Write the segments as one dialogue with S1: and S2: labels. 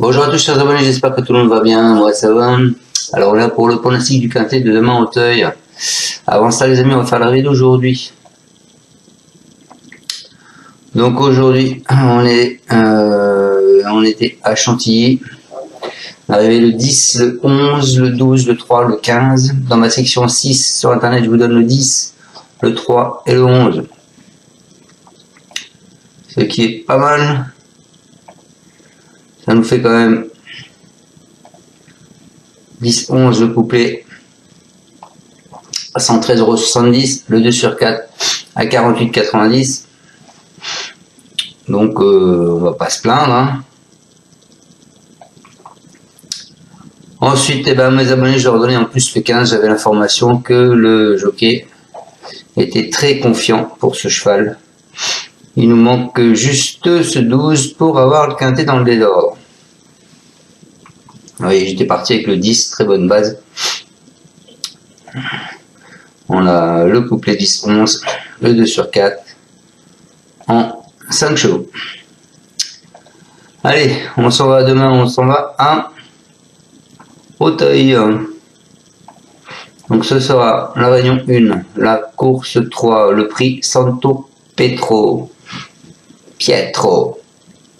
S1: Bonjour à tous chers abonnés, j'espère que tout le monde va bien, moi ça va. Alors là pour le pronostic du quintet de demain au Auteuil. Avant ça les amis, on va faire la vidéo d'aujourd'hui. Donc aujourd'hui on était à Chantilly. Arrivé le 10, le 11, le 12, le 3, le 15. Dans ma section 6 sur internet je vous donne le 10, le 3 et le 11. Ce qui est pas mal. Ça nous fait quand même 10, 11 le couplet à 113,70 €, le 2 sur 4 à 48,90 €. Donc on va pas se plaindre. Hein. Ensuite, mes abonnés, je leur donnais en plus le 15, j'avais l'information que le jockey était très confiant pour ce cheval. Il nous manque juste ce 12 pour avoir le quintet dans le désordre. Oui, j'étais parti avec le 10, très bonne base. On a le couplet 10-11, le 2 sur 4 en 5 chevaux. Allez, on s'en va demain, on s'en va à Auteuil. Donc ce sera la réunion 1, la course 3, le prix Santo Pietro.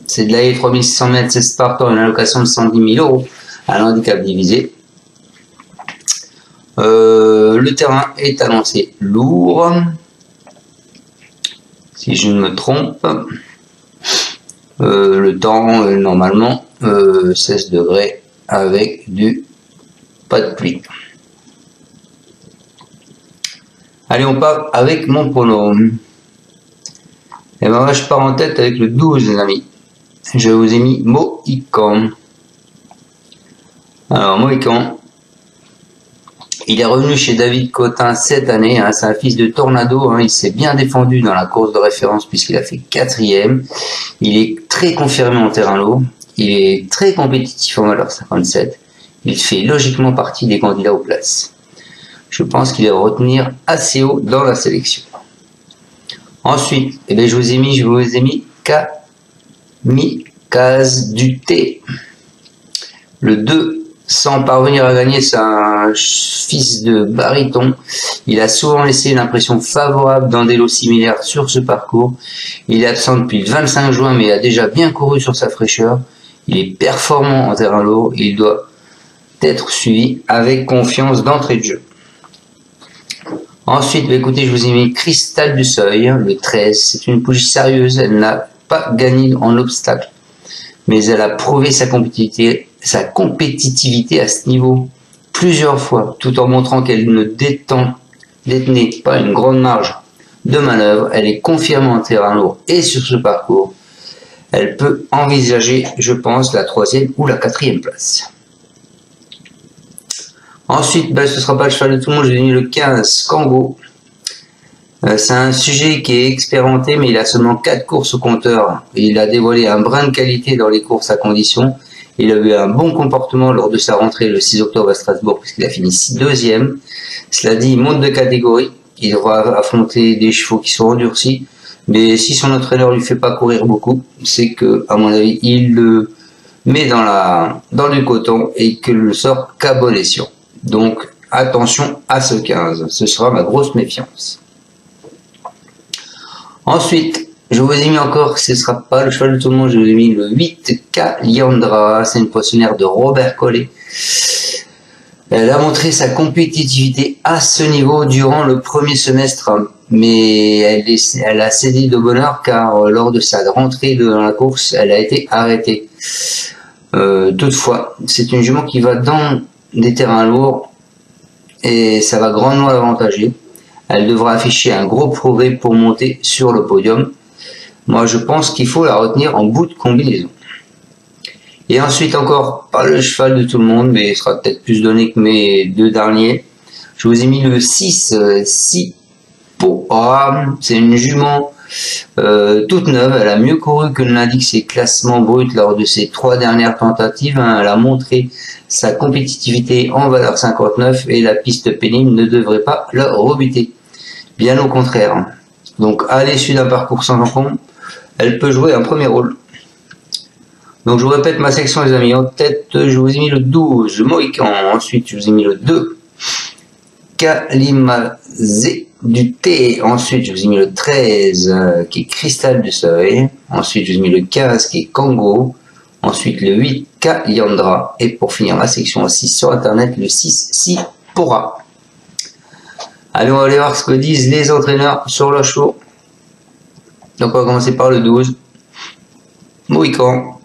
S1: C'est de la 3600 mètres, c'est partant, une allocation de 110 000 € à l'handicap divisé. Le terrain est annoncé lourd, si je ne me trompe. Le temps, normalement, 16 degrés avec pas de pluie. Allez, on part avec mon prono. Et ben moi, je pars en tête avec le 12, les amis. Je vous ai mis Mohican. Alors, Mohican, il est revenu chez David Cotin cette année. Hein, c'est un fils de Tornado. Hein, il s'est bien défendu dans la course de référence puisqu'il a fait 4e. Il est très confirmé en terrain lourd. Il est très compétitif en valeur 57. Il fait logiquement partie des candidats aux places. Je pense qu'il va retenir assez haut dans la sélection. Ensuite, je vous ai mis Kamikaze du T. Le 2, sans parvenir à gagner, c'est un fils de baryton. Il a souvent laissé une impression favorable dans des lots similaires sur ce parcours. Il est absent depuis le 25 juin, mais a déjà bien couru sur sa fraîcheur. Il est performant en terrain lourd. Il doit être suivi avec confiance d'entrée de jeu. Ensuite, écoutez, je vous ai mis Cristal du Seuil, le 13. C'est une pouliche sérieuse. Elle n'a pas gagné en obstacle, mais elle a prouvé sa compétitivité à ce niveau plusieurs fois, tout en montrant qu'elle ne détenait pas une grande marge de manœuvre. Elle est confirmée en terrain lourd et sur ce parcours. Elle peut envisager, je pense, la 3e ou la 4e place. Ensuite, ce sera pas le cheval de tout le monde, j'ai mis le 15, Kango. C'est un sujet qui est expérimenté, mais il a seulement 4 courses au compteur. Il a dévoilé un brin de qualité dans les courses à condition. Il a eu un bon comportement lors de sa rentrée le 6 octobre à Strasbourg, puisqu'il a fini 2e. Cela dit, il monte de catégorie. Il devra affronter des chevaux qui sont endurcis. Mais si son entraîneur lui fait pas courir beaucoup, c'est que, à mon avis, il le met dans du coton et que le sort qu'à bon escient. Donc, attention à ce 15. Ce sera ma grosse méfiance. Ensuite, je vous ai mis encore, ce sera pas le cheval de tout le monde, je vous ai mis le 8, Caliandra. C'est une poissonnière de Robert Collet. Elle a montré sa compétitivité à ce niveau durant le premier semestre, mais elle a cédé de bonheur car lors de sa rentrée dans la course, elle a été arrêtée. Toutefois, c'est une jument qui va dans des terrains lourds et ça va grandement l'avantager. Elle devra afficher un gros progrès pour monter sur le podium. Moi, je pense qu'il faut la retenir en bout de combinaison. Et ensuite encore, pas le cheval de tout le monde, mais il sera peut-être plus donné que mes 2 derniers. Je vous ai mis le 6, Sipora. C'est une jument toute neuve. Elle a mieux couru que ne l'indiquent ses classements bruts lors de ses 3 dernières tentatives. Hein. Elle a montré sa compétitivité en valeur 59 et la piste pénible ne devrait pas la rebuter. Bien au contraire. Donc à l'issue d'un parcours sans encombre, elle peut jouer un premier rôle. Donc je vous répète ma section les amis. En tête, je vous ai mis le 12, Mohican. Ensuite, je vous ai mis le 2, Kalimazé du thé. Ensuite, je vous ai mis le 13, qui est Cristal du Seuil. Ensuite, je vous ai mis le 15, qui est Congo. Ensuite, le 8, Kaliandra. Et pour finir ma section aussi sur Internet, le 6, Sipora. Allez, on va aller voir ce que disent les entraîneurs sur le show. Donc, on va commencer par le 12. Mohican.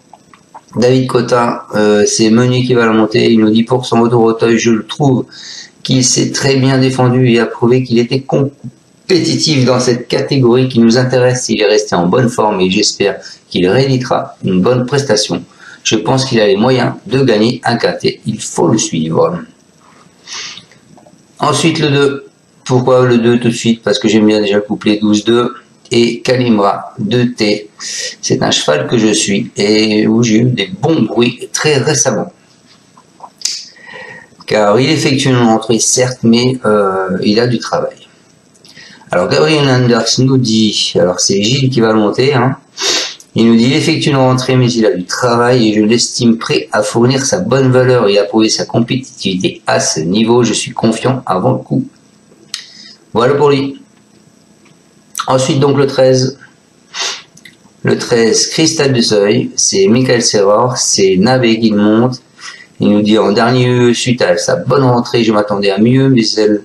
S1: David Cotin, c'est Meunier qui va la monter. Il nous dit pour son retour au Teuil, je le trouve qu'il s'est très bien défendu et a prouvé qu'il était compétitif dans cette catégorie qui nous intéresse. Il est resté en bonne forme et j'espère qu'il rééditera une bonne prestation. Je pense qu'il a les moyens de gagner un quintet. Il faut le suivre. Ensuite, le 2. Pourquoi le 2 tout de suite? Parce que j'aime bien déjà le couplet 12-2. Et Kalimra 2T. C'est un cheval que je suis et où j'ai eu des bons bruits très récemment. Car il effectue une entrée, certes, mais il a du travail. Alors, Gabriel Anders nous dit, alors c'est Gilles qui va le monter, hein. Il nous dit, il effectue une rentrée, mais il a du travail et je l'estime prêt à fournir sa bonne valeur et à prouver sa compétitivité à ce niveau. Je suis confiant avant le coup. Voilà pour lui. Ensuite, donc, le 13. Le 13, Cristal du Seuil. C'est Michael Serror. C'est Nabé qui le monte. Il nous dit en dernier lieu, suite à sa bonne rentrée, je m'attendais à mieux, mais elle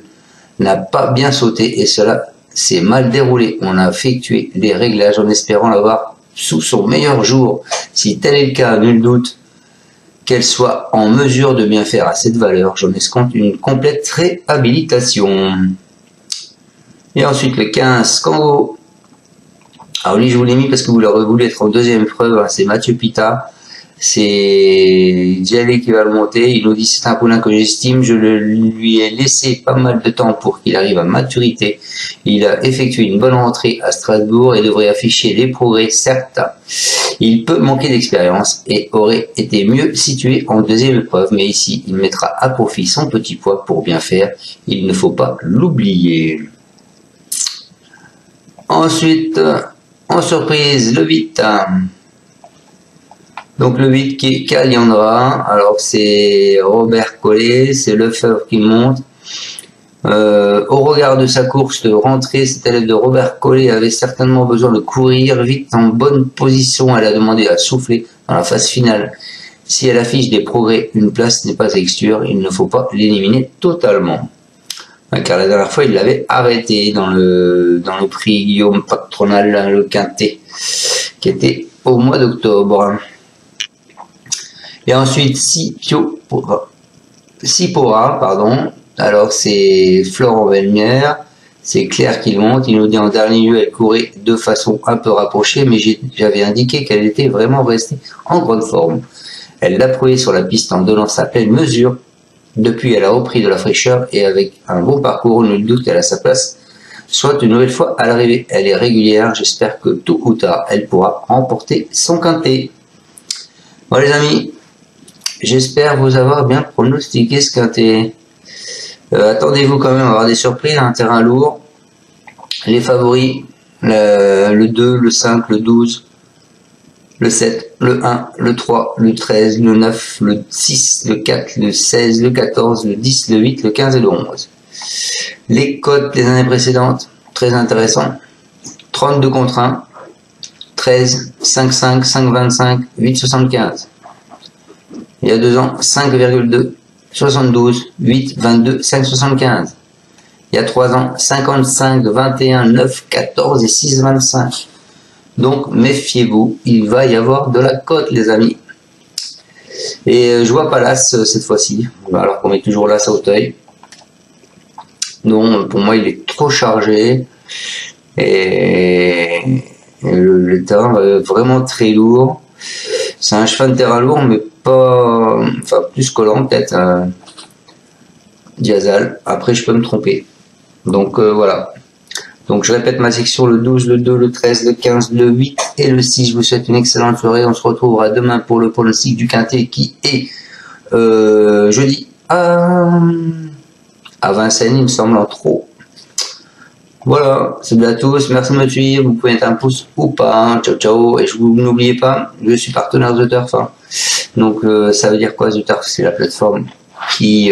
S1: n'a pas bien sauté et cela s'est mal déroulé. On a effectué les réglages en espérant l'avoir sous son meilleur jour. Si tel est le cas, nul doute qu'elle soit en mesure de bien faire à cette valeur. J'en escompte une complète réhabilitation. Et ensuite le 15, Congo. Alors lui, je vous l'ai mis parce que vous l'aurez voulu être en deuxième preuve. C'est Mathieu Pita. C'est Djalé qui va le monter. Il nous dit c'est un poulain que j'estime. Je lui ai laissé pas mal de temps pour qu'il arrive à maturité. Il a effectué une bonne rentrée à Strasbourg et devrait afficher les progrès certains. Il peut manquer d'expérience et aurait été mieux situé en deuxième épreuve. Mais ici, il mettra à profit son petit poids pour bien faire. Il ne faut pas l'oublier. Ensuite, en surprise, le 8. Donc le 8 qui est Kaliandra. Alors c'est Robert Collet, c'est Lefebvre qui monte. Au regard de sa course de rentrée, cet élève de Robert Collet avait certainement besoin de courir vite en bonne position. Elle a demandé à souffler dans la phase finale. Si elle affiche des progrès, une place n'est pas exclure. Il ne faut pas l'éliminer totalement. Car la dernière fois, il l'avait arrêté dans le prix Guillaume Patronal, le Quintet, qui était au mois d'octobre. Et ensuite, Sipora, pardon. Alors, c'est Florent Velmière, c'est Claire qui le monte. Il nous dit en dernier lieu, elle courait de façon un peu rapprochée, mais j'avais indiqué qu'elle était vraiment restée en grande forme. Elle l'a prouvé sur la piste en donnant sa pleine mesure. Depuis, elle a repris de la fraîcheur et avec un bon parcours, nul doute qu'elle a sa place, soit une nouvelle fois à l'arrivée. Elle est régulière, j'espère que tôt ou tard, elle pourra remporter son quintet. Bon les amis, j'espère vous avoir bien pronostiqué ce quintet. Attendez-vous quand même à avoir des surprises, un terrain lourd. Les favoris, le 2, le 5, le 12, le 7, le 1, le 3, le 13, le 9, le 6, le 4, le 16, le 14, le 10, le 8, le 15 et le 11. Les cotes des années précédentes, très intéressant. 32 contre 1, 13, 5,5, 5,25, 8,75. Il y a 2 ans, 5,2, 72, 8, 22, 5,75. Il y a 3 ans, 55, 21, 9, 14 et 6,25. Donc, méfiez-vous, il va y avoir de la cote, les amis. Et je vois pas l'As cette fois-ci, alors qu'on met toujours l'As à Auteuil. Donc, pour moi, il est trop chargé. Et le terrain est vraiment très lourd. C'est un cheval de terrain lourd, mais pas... Enfin, plus collant, peut-être. Diazal. Après, je peux me tromper. Donc, voilà. Donc je répète ma section, le 12, le 2, le 13, le 15, le 8 et le 6. Je vous souhaite une excellente soirée. On se retrouvera demain pour le pronostic du quintet qui est jeudi à Vincennes, il me semble, en trop. Voilà, c'est à tous. Merci de me suivre. Vous pouvez mettre un pouce ou pas. Hein. Ciao, ciao. Et n'oubliez pas, je suis partenaire The Turf. Hein. Donc, ça veut dire quoi, The Turf? C'est la plateforme qui,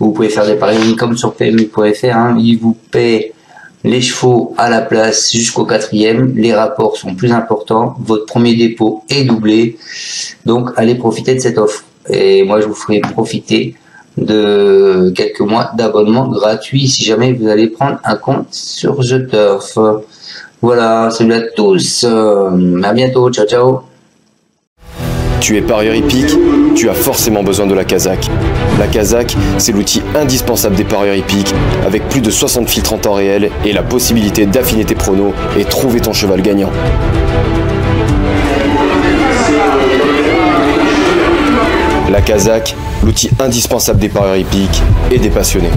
S1: où vous pouvez faire des paris comme sur PMU.fr. Hein. Ils vous paient les chevaux à la place jusqu'au 4e. Les rapports sont plus importants. Votre premier dépôt est doublé. Donc, allez profiter de cette offre. Et moi, je vous ferai profiter de quelques mois d'abonnement gratuit si jamais vous allez prendre un compte sur The Turf. Voilà, salut à tous, à bientôt, ciao ciao.
S2: Tu es parieur hippique, tu as forcément besoin de la Kazakh. La Kazakh, c'est l'outil indispensable des parieurs hippiques, avec plus de 60 filtres en temps réel et la possibilité d'affiner tes pronos et trouver ton cheval gagnant. La Kazakh, l'outil indispensable des parieurs hippiques et des passionnés.